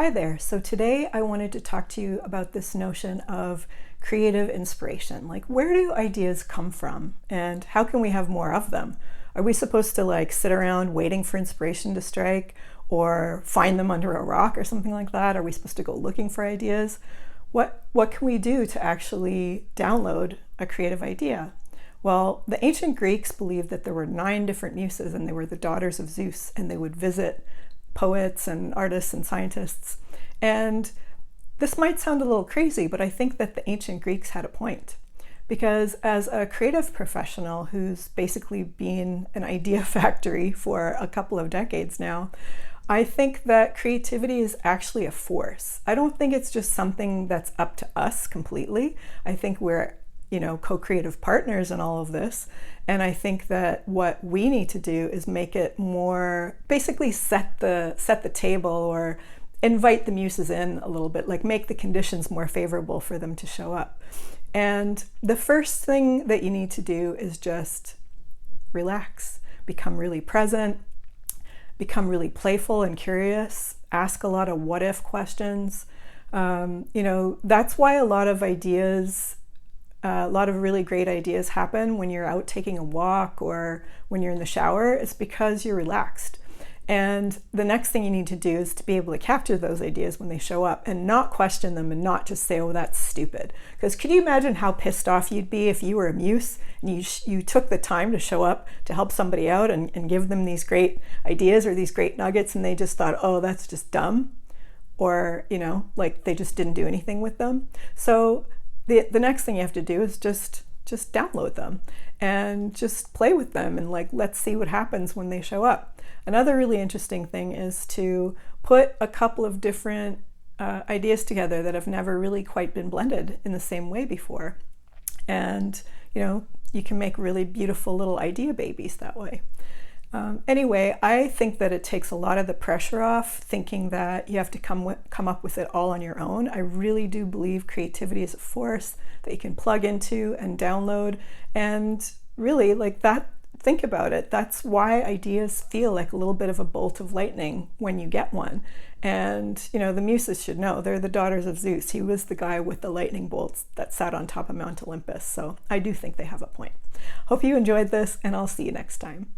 Hi there. So today I wanted to talk to you about this notion of creative inspiration. Like, where do ideas come from and how can we have more of them? Are we supposed to sit around waiting for inspiration to strike or find them under a rock or something like that? Are we supposed to go looking for ideas? What can we do to actually download a creative idea? Well, the ancient Greeks believed that there were 9 different muses and they were the daughters of Zeus, and they would visit poets and artists and scientists. And this might sound a little crazy, but I think that the ancient Greeks had a point. Because as a creative professional who's basically been an idea factory for a couple of decades now, I think that creativity is actually a force. I don't think it's just something that's up to us completely. I think we're co-creative partners in all of this. And I think that what we need to do is make it more, basically set the table or invite the muses in a little bit, like make the conditions more favorable for them to show up. And the first thing that you need to do is just relax, become really present, become really playful and curious, ask a lot of what if questions. That's why a lot of really great ideas happen when you're out taking a walk or when you're in the shower. It's because you're relaxed. And the next thing you need to do is to be able to capture those ideas when they show up and not question them and not just say, oh, that's stupid. Because could you imagine how pissed off you'd be if you were a muse and you took the time to show up to help somebody out and give them these great ideas or these great nuggets, and they just thought, oh, that's just dumb. Or, they just didn't do anything with them. So the next thing you have to do is just download them and just play with them and let's see what happens when they show up. Another really interesting thing is to put a couple of different ideas together that have never really quite been blended in the same way before. And you can make really beautiful little idea babies that way. Anyway, I think that it takes a lot of the pressure off thinking that you have to come up with it all on your own. I really do believe creativity is a force that you can plug into and download, and really think about it. That's why ideas feel like a little bit of a bolt of lightning when you get one. And the muses should know, they're the daughters of Zeus. He was the guy with the lightning bolts that sat on top of Mount Olympus. So I do think they have a point. Hope you enjoyed this, and I'll see you next time.